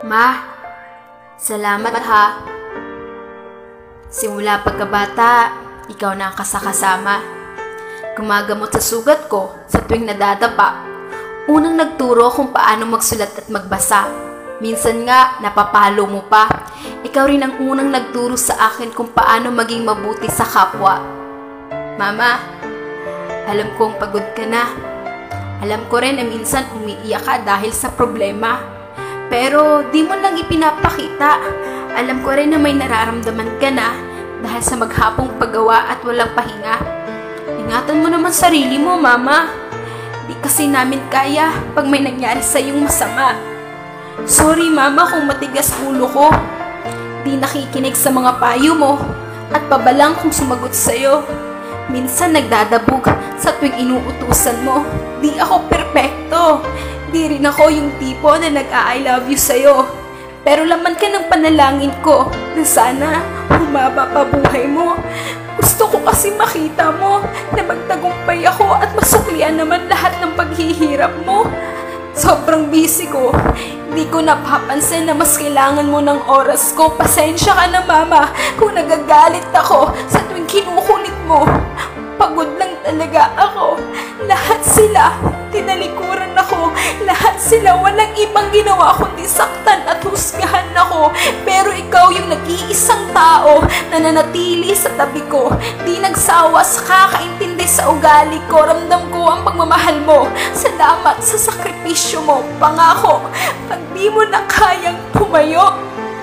Ma, salamat ha. Simula pagkabata, ikaw na ang kasakasama. Gumagamot sa sugat ko sa tuwing nadadapa. Unang nagturo kung paano magsulat at magbasa. Minsan nga, napapalo mo pa. Ikaw rin ang unang nagturo sa akin kung paano maging mabuti sa kapwa. Mama, alam kong pagod ka na. Alam ko rin na minsan umiiyak ka dahil sa problema. Pero di mo lang ipinapakita. Alam ko rin na may nararamdaman ka na dahil sa maghapong paggawa at walang pahinga. Ingatan mo naman sarili mo, Mama. Di kasi namin kaya pag may nangyari sa iyong masama. Sorry, Mama, kung matigas ulo ko. Di nakikinig sa mga payo mo at pabalang kung sumagot sa'yo. Minsan nagdadabog sa tuwing inuutusan mo. Di ako perpekto. Di rin ako yung tipo na nag-I love you sa'yo. Pero laman ka ng panalangin ko na sana humaba pa buhay mo. Gusto ko kasi makita mo na magtagumpay ako at masuklian naman lahat ng paghihirap mo. Sobrang busy ko. Hindi ko napapansin na mas kailangan mo ng oras ko. Pasensya ka na, Mama, kung nagagalit ako sa tuwing kinukulit mo. Pagod lang talaga ako. Lahat sila, tinalikuran ako. Lahat sila, walang ibang ginawa kundi saktan at husgahan ako. Pero ikaw yung nag-iisang tao na nanatili sa tabi ko. Di nagsawa sa kakaintindi sa ugali ko. Ramdam ko ang pagmamahal mo. Salamat sa sakripisyo mo. Pangako, pag di mo na kayang tumayo,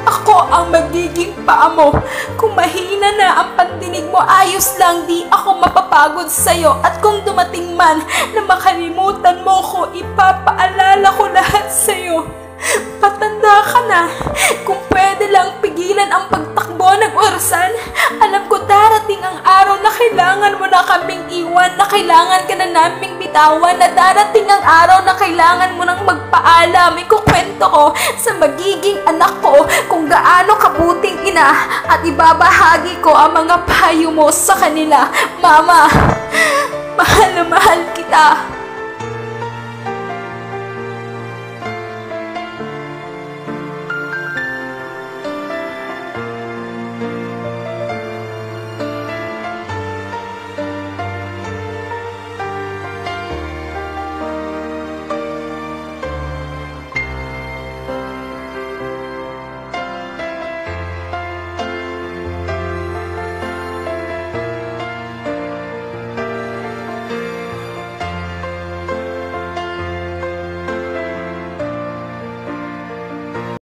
ako ang magiging paa mo. Kung mahina na ang pandinig mo, ayos lang, di ako mapapagod sa'yo. At kung dumating man na makalimutan mo ko, ipapaalala ko lahat sa'yo. Patanda ka na. Kung pwede lang pigilan ang pagtakbo ng orasan, alam ko darating ang araw na kailangan mo na kaming iwan, na kailangan ka na naming bitawan, na darating ang araw na kailangan mo nang magpaalam. Ikukwento ko sa magiging anak ko kung gaano kabuting ina at ibabahagi ko ang mga payo mo sa kanila. Mama, mahal na mahal kita.